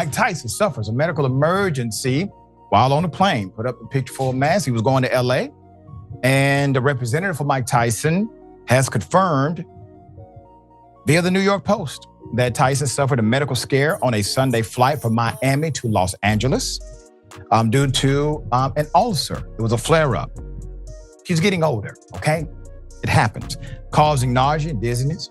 Mike Tyson suffers a medical emergency while on a plane. Put up a picture for a mask. He was going to LA, and the representative for Mike Tyson has confirmed via the New York Post that Tyson suffered a medical scare on a Sunday flight from Miami to Los Angeles due to an ulcer. It was a flare-up. He's getting older, okay? It happens, causing nausea and dizziness.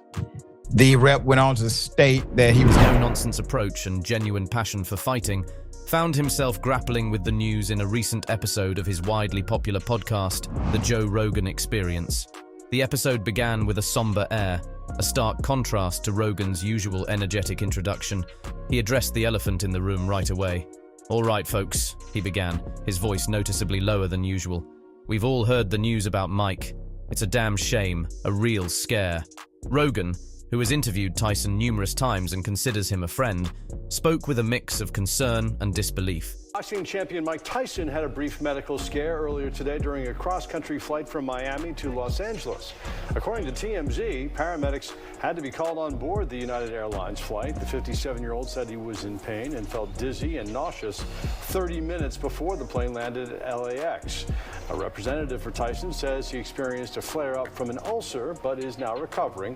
The rep went on to state that he was no-nonsense approach and genuine passion for fighting found himself grappling with the news in a recent episode of his widely popular podcast, The Joe Rogan Experience. The episode began with a somber air, a stark contrast to Rogan's usual energetic introduction. He addressed the elephant in the room right away. "All right, folks," he began, his voice noticeably lower than usual. "We've all heard the news about Mike. It's a damn shame, a real scare." Rogan, who has interviewed Tyson numerous times and considers him a friend, spoke with a mix of concern and disbelief. Boxing champion Mike Tyson had a brief medical scare earlier today during a cross-country flight from Miami to Los Angeles. According to TMZ, paramedics had to be called on board the United Airlines flight. The 57-year-old said he was in pain and felt dizzy and nauseous 30 minutes before the plane landed at LAX. A representative for Tyson says he experienced a flare-up from an ulcer but is now recovering.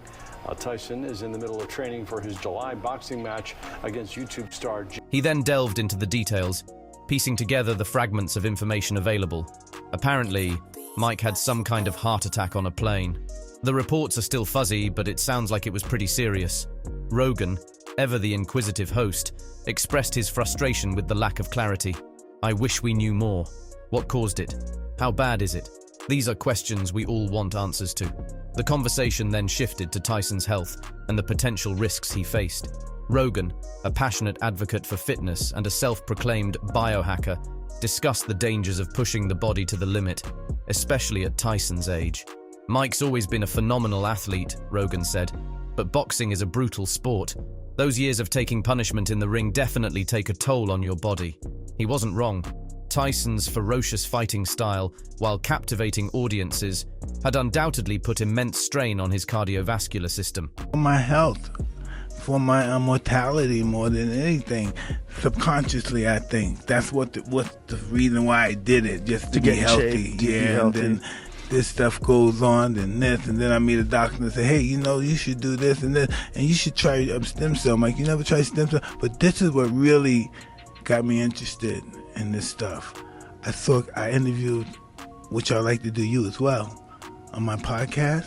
Tyson is in the middle of training for his July boxing match against YouTube star. He then delved into the details, piecing together the fragments of information available. Apparently, Mike had some kind of heart attack on a plane. The reports are still fuzzy, but it sounds like it was pretty serious. Rogan, ever the inquisitive host, expressed his frustration with the lack of clarity. "I wish we knew more. What caused it? How bad is it?" These are questions we all want answers to. The conversation then shifted to Tyson's health and the potential risks he faced. Rogan, a passionate advocate for fitness and a self-proclaimed biohacker, discussed the dangers of pushing the body to the limit, especially at Tyson's age. "Mike's always been a phenomenal athlete," Rogan said, "but boxing is a brutal sport. Those years of taking punishment in the ring definitely take a toll on your body." He wasn't wrong. Tyson's ferocious fighting style, while captivating audiences, had undoubtedly put immense strain on his cardiovascular system. For my health, for my mortality more than anything, subconsciously I think. That's what's the reason why I did it, just to be healthy. And then this stuff goes on, then this, and then I meet a doctor and say, "Hey, you should do this and this, and you should try stem cell." I'm like, "You never tried stem cell?" But this is what really got me interested in this stuff. I interviewed, which I like to do you as well, on my podcast.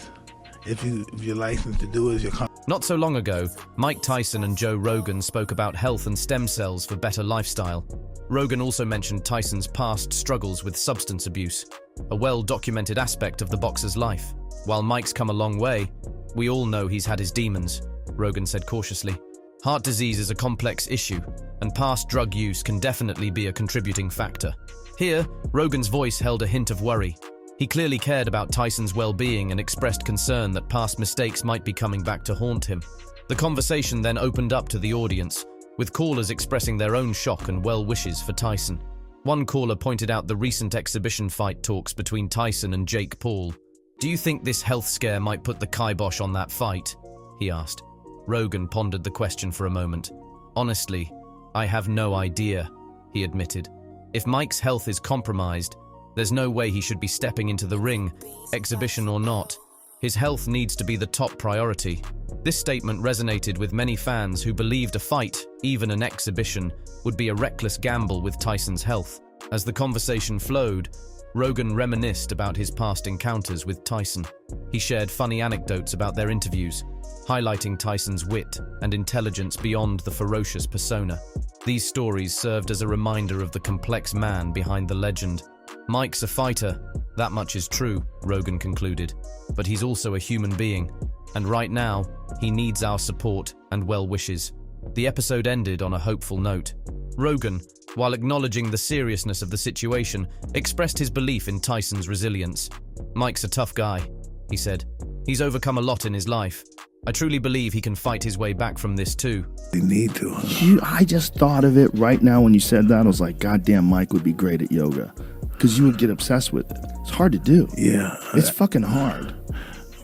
If you're licensed to do it, Not so long ago, Mike Tyson and Joe Rogan spoke about health and stem cells for better lifestyle. Rogan also mentioned Tyson's past struggles with substance abuse, a well-documented aspect of the boxer's life. While Mike's come a long way, we all know he's had his demons, Rogan said cautiously. Heart disease is a complex issue, and past drug use can definitely be a contributing factor. Here, Rogan's voice held a hint of worry. He clearly cared about Tyson's well-being and expressed concern that past mistakes might be coming back to haunt him. The conversation then opened up to the audience, with callers expressing their own shock and well wishes for Tyson. One caller pointed out the recent exhibition fight talks between Tyson and Jake Paul. "Do you think this health scare might put the kibosh on that fight?" he asked. Rogan pondered the question for a moment. "Honestly, I have no idea," he admitted. "If Mike's health is compromised, there's no way he should be stepping into the ring, exhibition or not. His health needs to be the top priority." This statement resonated with many fans who believed a fight, even an exhibition, would be a reckless gamble with Tyson's health. As the conversation flowed, Rogan reminisced about his past encounters with Tyson. He shared funny anecdotes about their interviews, highlighting Tyson's wit and intelligence beyond the ferocious persona. These stories served as a reminder of the complex man behind the legend. "Mike's a fighter, that much is true," Rogan concluded, "but he's also a human being, and right now, he needs our support and well wishes." The episode ended on a hopeful note. Rogan, while acknowledging the seriousness of the situation, expressed his belief in Tyson's resilience. "Mike's a tough guy," he said. "He's overcome a lot in his life. I truly believe he can fight his way back from this too." You need to. I just thought of it right now when you said that. I was like, goddamn, Mike would be great at yoga. Because you would get obsessed with it. It's hard to do. Yeah. It's fucking hard.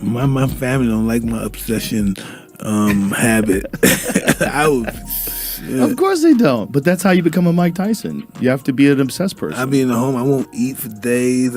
My family don't like my obsession habit. I was Of course they don't. But that's how you become a Mike Tyson. You have to be an obsessed person. I'll be in the home. I won't eat for days.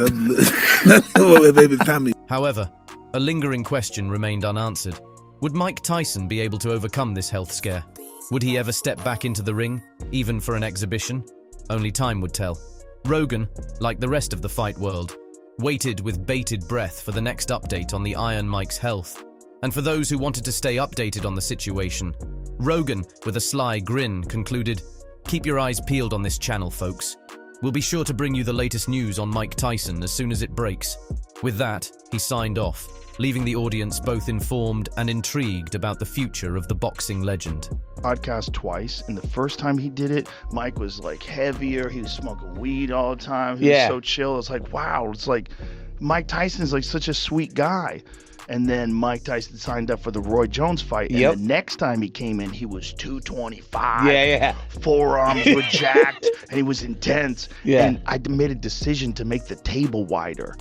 However, a lingering question remained unanswered. Would Mike Tyson be able to overcome this health scare? Would he ever step back into the ring, even for an exhibition? Only time would tell. Rogan, like the rest of the fight world, waited with bated breath for the next update on the Iron Mike's health. And for those who wanted to stay updated on the situation, Rogan, with a sly grin, concluded, "Keep your eyes peeled on this channel, folks. We'll be sure to bring you the latest news on Mike Tyson as soon as it breaks." With that, he signed off, leaving the audience both informed and intrigued about the future of the boxing legend. Podcast twice, and the first time he did it, Mike was like heavier. He was smoking weed all the time. He was so chill. It's like, wow. It's like Mike Tyson's like such a sweet guy. And then Mike Tyson signed up for the Roy Jones fight. And the next time he came in, he was 225. Forearms were jacked, and he was intense. And I made a decision to make the table wider.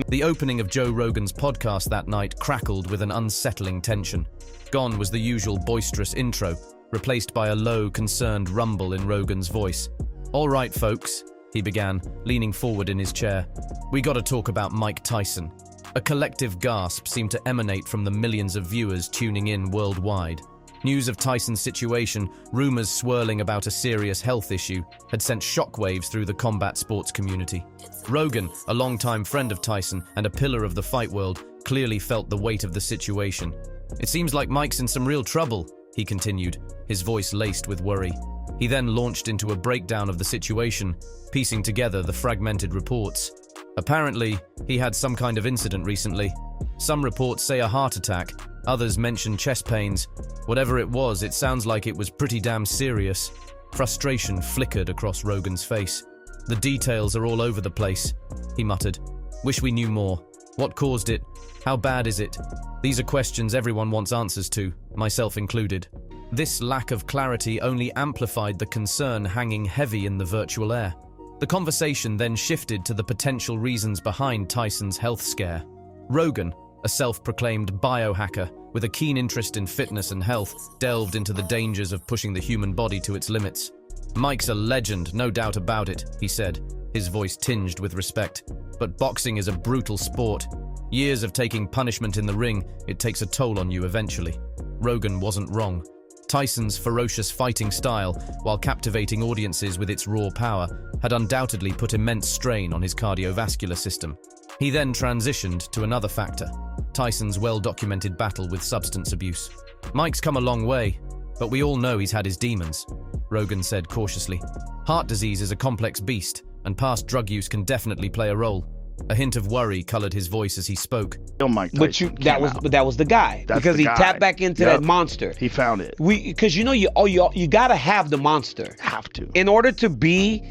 The opening of Joe Rogan's podcast that night crackled with an unsettling tension. Gone was the usual boisterous intro, replaced by a low, concerned rumble in Rogan's voice. "All right, folks," he began, leaning forward in his chair. "We gotta talk about Mike Tyson." A collective gasp seemed to emanate from the millions of viewers tuning in worldwide. News of Tyson's situation, rumors swirling about a serious health issue, had sent shockwaves through the combat sports community. Rogan, a longtime friend of Tyson and a pillar of the fight world, clearly felt the weight of the situation. "It seems like Mike's in some real trouble," he continued, his voice laced with worry. He then launched into a breakdown of the situation, piecing together the fragmented reports. Apparently, he had some kind of incident recently. Some reports say a heart attack, others mention chest pains. Whatever it was, it sounds like it was pretty damn serious. Frustration flickered across Rogan's face. "The details are all over the place," he muttered. "Wish we knew more. What caused it? How bad is it? These are questions everyone wants answers to, myself included." This lack of clarity only amplified the concern hanging heavy in the virtual air. The conversation then shifted to the potential reasons behind Tyson's health scare. Rogan, a self-proclaimed biohacker with a keen interest in fitness and health, delved into the dangers of pushing the human body to its limits. "Mike's a legend, no doubt about it," he said, his voice tinged with respect. "But boxing is a brutal sport. Years of taking punishment in the ring, it takes a toll on you eventually." Rogan wasn't wrong. Tyson's ferocious fighting style, while captivating audiences with its raw power, had undoubtedly put immense strain on his cardiovascular system. He then transitioned to another factor, Tyson's well-documented battle with substance abuse. "Mike's come a long way, but we all know he's had his demons," Rogan said cautiously. "Heart disease is a complex beast, and past drug use can definitely play a role." A hint of worry colored his voice as he spoke. Mike Tyson that was the guy. That's because the he guy. tapped back into that monster. He found it. Because you gotta have the monster. Have to. In order to be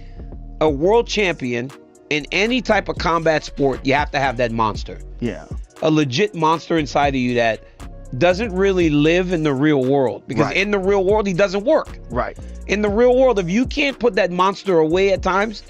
a world champion in any type of combat sport, you have to have that monster. Yeah. A legit monster inside of you that doesn't really live in the real world. Because in the real world, he doesn't work. Right. In the real world, if you can't put that monster away at times,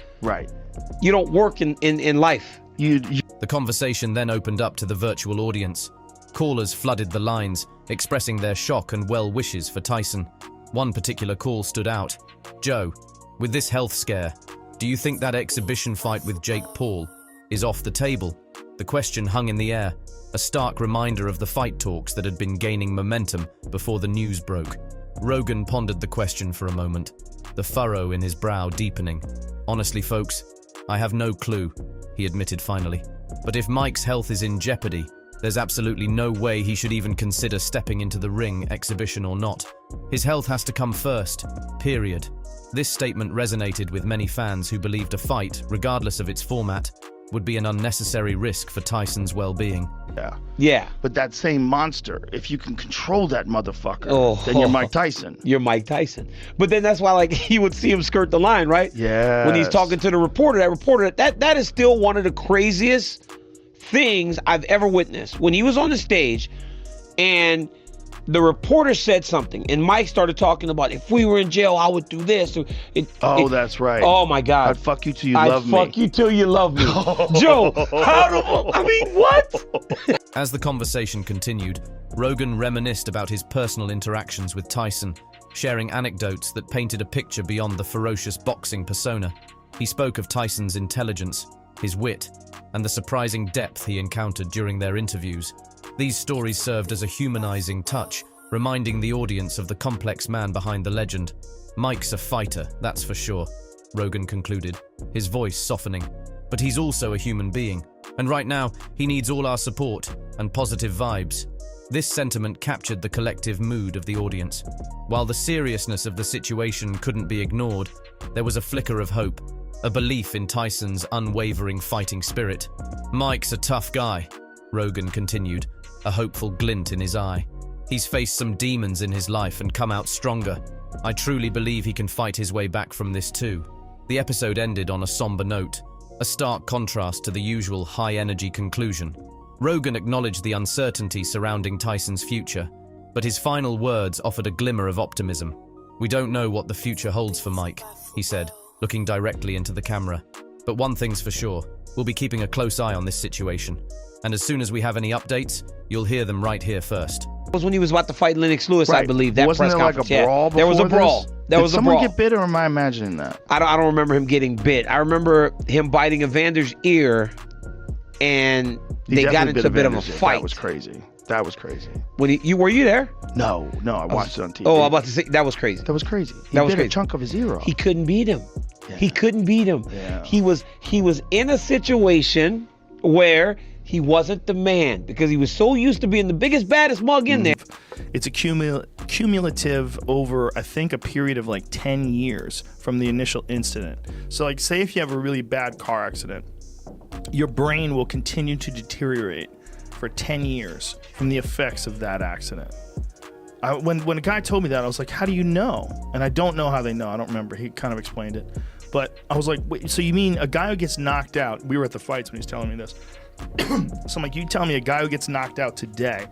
you don't work in life. The conversation then opened up to the virtual audience. Callers flooded the lines, expressing their shock and well wishes for Tyson. One particular call stood out. "Joe, with this health scare, do you think that exhibition fight with Jake Paul is off the table?" The question hung in the air, a stark reminder of the fight talks that had been gaining momentum before the news broke. Rogan pondered the question for a moment, the furrow in his brow deepening. "Honestly, folks, I have no clue," he admitted finally. "But if Mike's health is in jeopardy, there's absolutely no way he should even consider stepping into the ring, exhibition or not. His health has to come first, period." This statement resonated with many fans who believed a fight, regardless of its format, would be an unnecessary risk for Tyson's well-being. Yeah. But that same monster, if you can control that motherfucker, then you're Mike Tyson. You're Mike Tyson. But then that's why, he would see him skirt the line, right? Yeah. When he's talking to the reporter, that is still one of the craziest things I've ever witnessed. When he was on the stage and the reporter said something and Mike started talking about, if we were in jail, I would do this. That's right. Oh my God. I'd fuck you till you love me. I'd fuck you till you love me. Joe, what? As the conversation continued, Rogan reminisced about his personal interactions with Tyson, sharing anecdotes that painted a picture beyond the ferocious boxing persona. He spoke of Tyson's intelligence, his wit, and the surprising depth he encountered during their interviews. These stories served as a humanizing touch, reminding the audience of the complex man behind the legend. "Mike's a fighter, that's for sure," Rogan concluded, his voice softening. "But he's also a human being, and right now, he needs all our support and positive vibes." This sentiment captured the collective mood of the audience. While the seriousness of the situation couldn't be ignored, there was a flicker of hope, a belief in Tyson's unwavering fighting spirit. "Mike's a tough guy," Rogan continued, a hopeful glint in his eye. "He's faced some demons in his life and come out stronger. I truly believe he can fight his way back from this too." The episode ended on a somber note, a stark contrast to the usual high-energy conclusion. Rogan acknowledged the uncertainty surrounding Tyson's future, but his final words offered a glimmer of optimism. "We don't know what the future holds for Mike," he said, looking directly into the camera. "But one thing's for sure, we'll be keeping a close eye on this situation. And as soon as we have any updates, you'll hear them right here first." It was when he was about to fight Lennox Lewis, Right. I believe, that Wasn't press there conference. like a brawl there was a before brawl. this? There was Did a brawl. someone get bit, or am I imagining that? I don't remember him getting bit. I remember him biting Evander's ear, and He they got definitely into bit a bit of a Evander's ear. fight. That was crazy. That was crazy. When were you there? No, I watched it on TV. Oh, I'm about to say that was crazy. That was crazy. He That was bit crazy. a chunk of his ear off. He couldn't beat him. Yeah. He couldn't beat him. Yeah. He was in a situation where he wasn't the man because he was so used to being the biggest, baddest mug in there. It's a cumulative over, I think, a period of like 10 years from the initial incident. So like, say if you have a really bad car accident, your brain will continue to deteriorate for 10 years from the effects of that accident. When a guy told me that, I was like, how do you know? And I don't know how they know. I don't remember. He kind of explained it. But I was like, wait, so you mean a guy who gets knocked out, we were at the fights when he was telling me this. So I'm like, you tell me a guy who gets knocked out today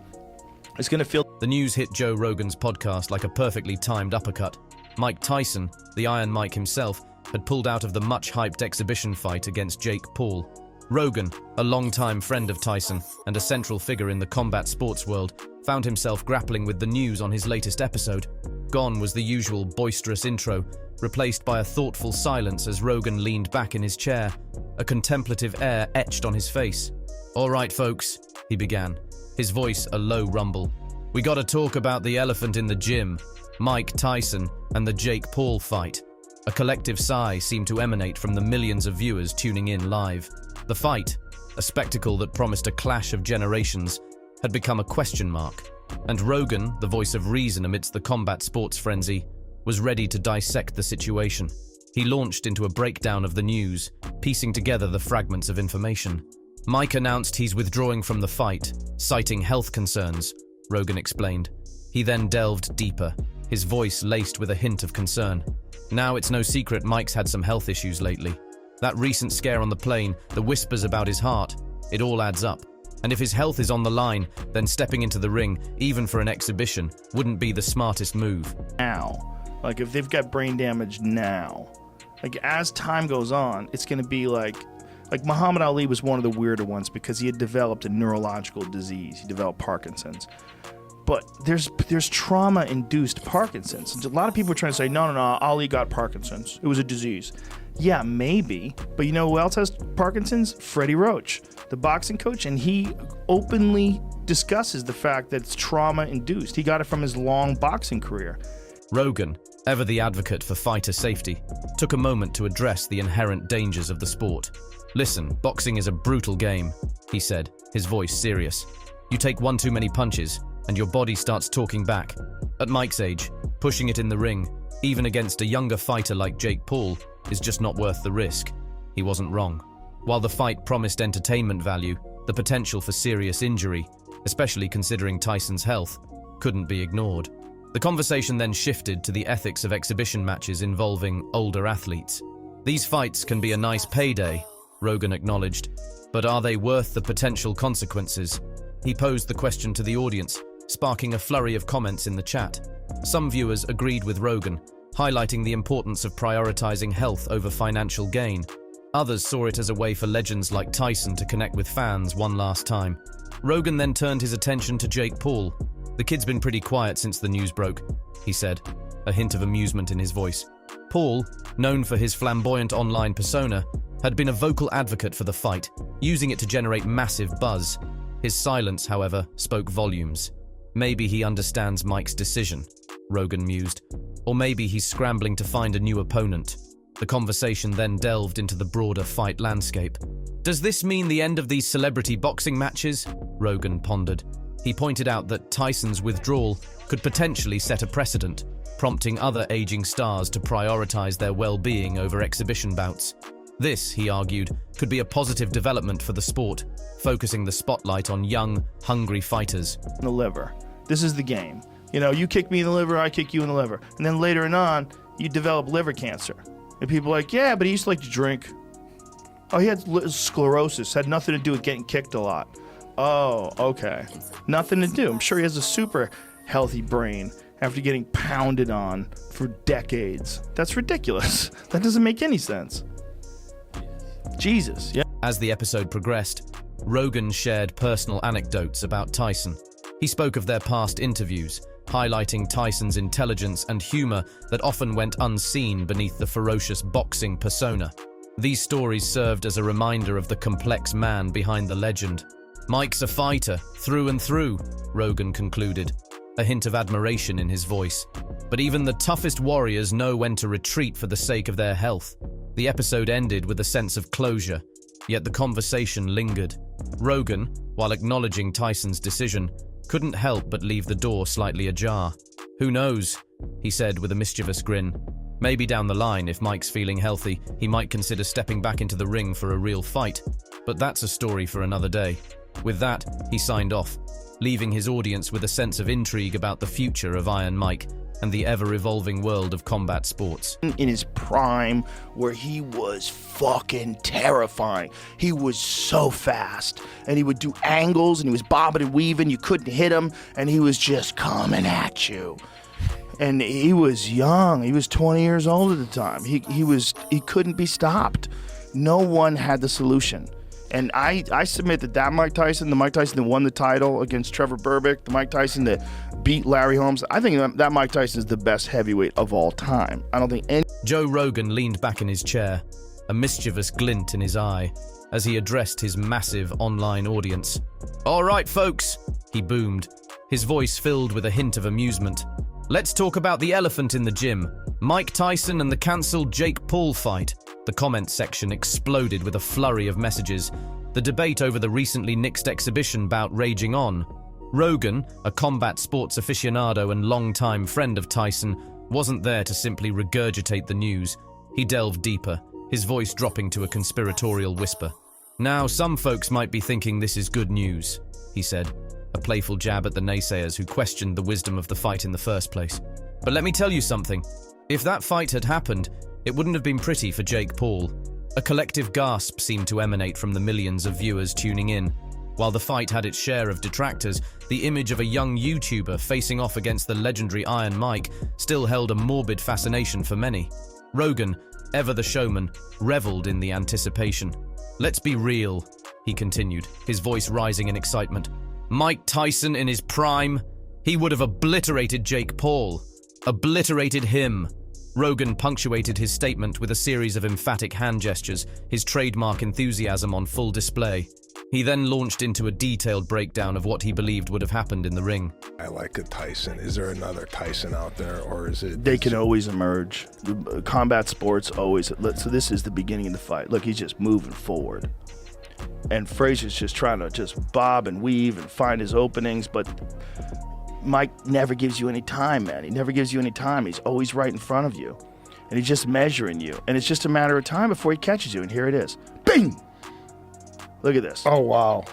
is going to feel... The news hit Joe Rogan's podcast like a perfectly timed uppercut. Mike Tyson, the Iron Mike himself, had pulled out of the much-hyped exhibition fight against Jake Paul. Rogan, a longtime friend of Tyson and a central figure in the combat sports world, found himself grappling with the news on his latest episode. Gone was the usual boisterous intro, replaced by a thoughtful silence as Rogan leaned back in his chair, a contemplative air etched on his face. "All right, folks," he began, his voice a low rumble. "We gotta talk about the elephant in the gym, Mike Tyson and the Jake Paul fight." A collective sigh seemed to emanate from the millions of viewers tuning in live. The fight, a spectacle that promised a clash of generations, had become a question mark, and Rogan, the voice of reason amidst the combat sports frenzy, was ready to dissect the situation. He launched into a breakdown of the news, piecing together the fragments of information. Mike announced he's withdrawing from the fight, citing health concerns, Rogan explained. He then delved deeper, his voice laced with a hint of concern. Now it's no secret Mike's had some health issues lately. That recent scare on the plane, the whispers about his heart, it all adds up. And if his health is on the line, then stepping into the ring, even for an exhibition, wouldn't be the smartest move. now. Like if they've got brain damage now, like as time goes on, it's going to be like Muhammad Ali was one of the weirder ones because he had developed a neurological disease. He developed Parkinson's. But there's trauma-induced Parkinson's. And a lot of people are trying to say, no, Ali got Parkinson's. It was a disease. Yeah, maybe. But you know who else has Parkinson's? Freddie Roach, the boxing coach. And he openly discusses the fact that it's trauma-induced. He got it from his long boxing career. Rogan, ever the advocate for fighter safety, took a moment to address the inherent dangers of the sport. "Listen, boxing is a brutal game," he said, his voice serious. "You take one too many punches, and your body starts talking back. At Mike's age, pushing it in the ring, even against a younger fighter like Jake Paul, is just not worth the risk." He wasn't wrong. While the fight promised entertainment value, the potential for serious injury, especially considering Tyson's health, couldn't be ignored. The conversation then shifted to the ethics of exhibition matches involving older athletes. "These fights can be a nice payday," Rogan acknowledged, "but are they worth the potential consequences?" He posed the question to the audience, sparking a flurry of comments in the chat. Some viewers agreed with Rogan, highlighting the importance of prioritizing health over financial gain. Others saw it as a way for legends like Tyson to connect with fans one last time. Rogan then turned his attention to Jake Paul. "The kid's been pretty quiet since the news broke," he said. a hint of amusement in his voice. Paul, known for his flamboyant online persona, had been a vocal advocate for the fight, using it to generate massive buzz. His silence, however, spoke volumes. Maybe he understands Mike's decision, Rogan mused. Or maybe he's scrambling to find a new opponent. The conversation then delved into the broader fight landscape. Does this mean the end of these celebrity boxing matches? Rogan pondered. He pointed out that Tyson's withdrawal could potentially set a precedent, prompting other aging stars to prioritize their well-being over exhibition bouts. This, he argued, could be a positive development for the sport, focusing the spotlight on young, hungry fighters. The liver. This is the game. You know, you kick me in the liver, I kick you in the liver. And then later on, you develop liver cancer. And people are like, yeah, but he used to like to drink. Oh, he had sclerosis, had nothing to do with getting kicked a lot. Oh, okay. Nothing to do. I'm sure he has a super healthy brain after getting pounded on for decades. That's ridiculous. That doesn't make any sense. Jesus, yeah. As the episode progressed, Rogan shared personal anecdotes about Tyson. He spoke of their past interviews, highlighting Tyson's intelligence and humor that often went unseen beneath the ferocious boxing persona. These stories served as a reminder of the complex man behind the legend. Mike's a fighter, through and through, Rogan concluded, a hint of admiration in his voice. But even the toughest warriors know when to retreat for the sake of their health. The episode ended with a sense of closure, yet the conversation lingered. Rogan, while acknowledging Tyson's decision, couldn't help but leave the door slightly ajar. Who knows, he said with a mischievous grin. Maybe down the line, if Mike's feeling healthy, he might consider stepping back into the ring for a real fight. But that's a story for another day. With that, he signed off, leaving his audience with a sense of intrigue about the future of Iron Mike and the ever-evolving world of combat sports. In his prime, where he was fucking terrifying. He was so fast, and he would do angles, and he was bobbing and weaving. You couldn't hit him, and he was just coming at you. And he was young. He was 20 years old at the time. He couldn't be stopped. No one had the solution. And I submit that Mike Tyson, the Mike Tyson that won the title against Trevor Berbick, the Mike Tyson that beat Larry Holmes, I think that Mike Tyson is the best heavyweight of all time. I don't think any... Joe Rogan leaned back in his chair, a mischievous glint in his eye, as he addressed his massive online audience. All right, folks, he boomed, his voice filled with a hint of amusement. Let's talk about the elephant in the gym, Mike Tyson and the cancelled Jake Paul fight. The comments section exploded with a flurry of messages, the debate over the recently nixed exhibition bout raging on. Rogan, a combat sports aficionado and longtime friend of Tyson, wasn't there to simply regurgitate the news. He delved deeper, his voice dropping to a conspiratorial whisper. Now, some folks might be thinking this is good news, he said, a playful jab at the naysayers who questioned the wisdom of the fight in the first place. But let me tell you something. If that fight had happened, it wouldn't have been pretty for Jake Paul. A collective gasp seemed to emanate from the millions of viewers tuning in. While the fight had its share of detractors, the image of a young YouTuber facing off against the legendary Iron Mike still held a morbid fascination for many. Rogan, ever the showman, reveled in the anticipation. Let's be real, he continued, his voice rising in excitement. Mike Tyson in his prime? He would have obliterated Jake Paul. Obliterated him. Rogan punctuated his statement with a series of emphatic hand gestures, his trademark enthusiasm on full display. He then launched into a detailed breakdown of what he believed would have happened in the ring. I like a Tyson. Is there another Tyson out there, or is it... They can always emerge. The combat sports always... So this is the beginning of the fight. Look, he's just moving forward. And Frazier's just trying to just bob and weave and find his openings, but... Mike never gives you any time, man. He never gives you any time. He's always right in front of you. And he's just measuring you. And it's just a matter of time before he catches you. And here it is. Bing! Look at this. Oh, wow.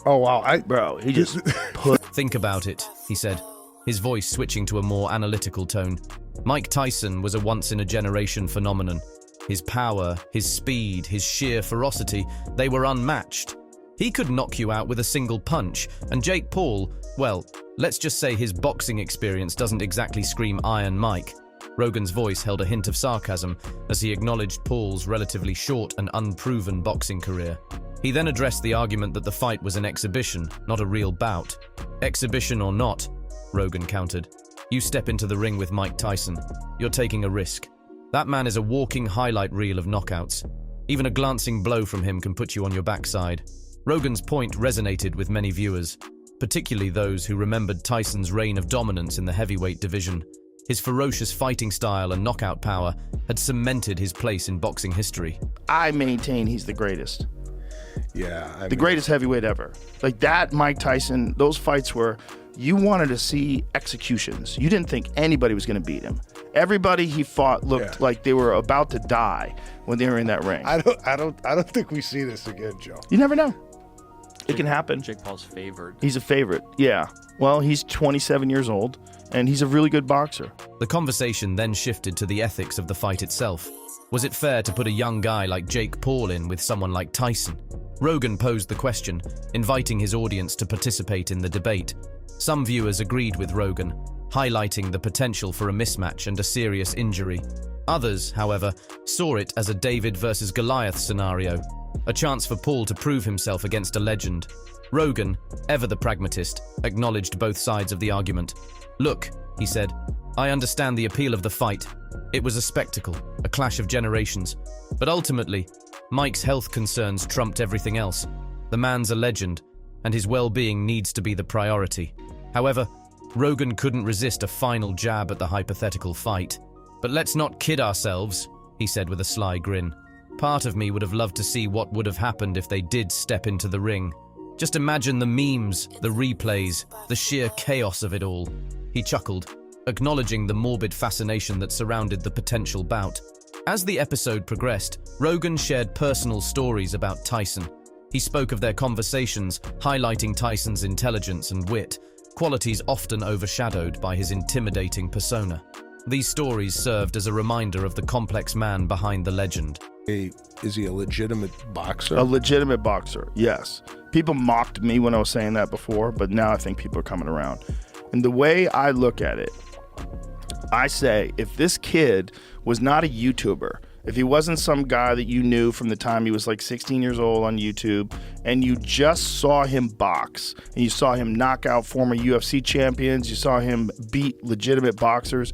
Oh, wow. Bro, he just put... Think about it, he said, his voice switching to a more analytical tone. Mike Tyson was a once-in-a-generation phenomenon. His power, his speed, his sheer ferocity, they were unmatched. He could knock you out with a single punch. And Jake Paul, well... Let's just say his boxing experience doesn't exactly scream Iron Mike. Rogan's voice held a hint of sarcasm as he acknowledged Paul's relatively short and unproven boxing career. He then addressed the argument that the fight was an exhibition, not a real bout. Exhibition or not, Rogan countered. You step into the ring with Mike Tyson. You're taking a risk. That man is a walking highlight reel of knockouts. Even a glancing blow from him can put you on your backside. Rogan's point resonated with many viewers, particularly those who remembered Tyson's reign of dominance in the heavyweight division. His ferocious fighting style and knockout power had cemented his place in boxing history. I maintain he's the greatest. Yeah. The greatest heavyweight ever. Like that Mike Tyson, those fights were, you wanted to see executions. You didn't think anybody was going to beat him. Everybody he fought looked like they were about to die when they were in that ring. I don't think we see this again, Joe. You never know. It can happen. Jake Paul's favored. He's a favorite, yeah. Well, he's 27 years old, and he's a really good boxer. The conversation then shifted to the ethics of the fight itself. Was it fair to put a young guy like Jake Paul in with someone like Tyson? Rogan posed the question, inviting his audience to participate in the debate. Some viewers agreed with Rogan, highlighting the potential for a mismatch and a serious injury. Others, however, saw it as a David versus Goliath scenario, a chance for Paul to prove himself against a legend. Rogan, ever the pragmatist, acknowledged both sides of the argument. "Look," he said, "I understand the appeal of the fight. It was a spectacle, a clash of generations. But ultimately, Mike's health concerns trumped everything else. The man's a legend, and his well-being needs to be the priority." However, Rogan couldn't resist a final jab at the hypothetical fight. "But let's not kid ourselves," he said with a sly grin. "Part of me would have loved to see what would have happened if they did step into the ring. Just imagine the memes, the replays, the sheer chaos of it all." He chuckled, acknowledging the morbid fascination that surrounded the potential bout. As the episode progressed, Rogan shared personal stories about Tyson. He spoke of their conversations, highlighting Tyson's intelligence and wit, qualities often overshadowed by his intimidating persona. These stories served as a reminder of the complex man behind the legend. Is he a legitimate boxer? A legitimate boxer, yes. People mocked me when I was saying that before, but now I think people are coming around. And the way I look at it, I say, if this kid was not a YouTuber, if he wasn't some guy that you knew from the time he was like 16 years old on YouTube, and you just saw him box, and you saw him knock out former UFC champions, you saw him beat legitimate boxers,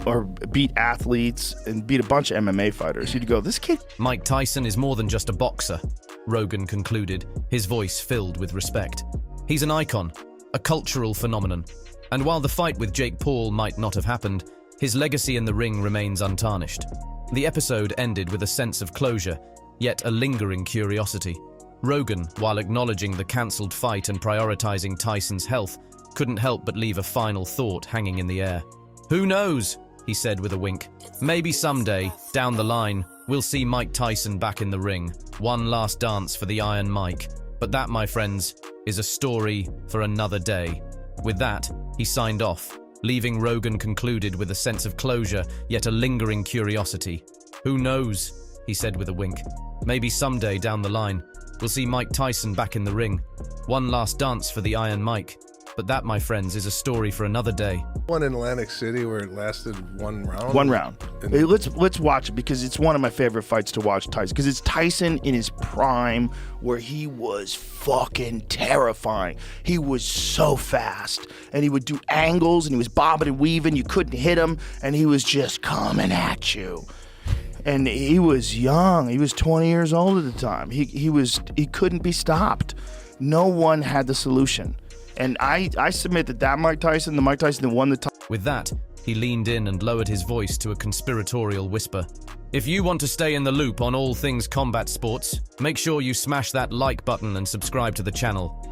or beat athletes, and beat a bunch of MMA fighters, you'd go, this kid... Mike Tyson is more than just a boxer, Rogan concluded, his voice filled with respect. He's an icon, a cultural phenomenon. And while the fight with Jake Paul might not have happened, his legacy in the ring remains untarnished. The episode ended with a sense of closure, yet a lingering curiosity. Rogan, while acknowledging the cancelled fight and prioritizing Tyson's health, couldn't help but leave a final thought hanging in the air. "Who knows?" he said with a wink. "Maybe someday, down the line, we'll see Mike Tyson back in the ring. One last dance for the Iron Mike. But that, my friends, is a story for another day." With that, he signed off, leaving Rogan concluded with a sense of closure, yet a lingering curiosity. "Who knows?" he said with a wink. "Maybe someday down the line, we'll see Mike Tyson back in the ring. One last dance for the Iron Mike. But that, my friends, is a story for another day." One in Atlantic City where it lasted one round? One round. Hey, let's watch it because it's one of my favorite fights to watch Tyson. Because it's Tyson in his prime where he was fucking terrifying. He was so fast. And he would do angles and he was bobbing and weaving. You couldn't hit him. And he was just coming at you. And he was young. He was 20 years old at the time. He couldn't be stopped. No one had the solution. And I submit that Mike Tyson, the Mike Tyson that won the title. With that, he leaned in and lowered his voice to a conspiratorial whisper. "If you want to stay in the loop on all things combat sports, make sure you smash that like button and subscribe to the channel.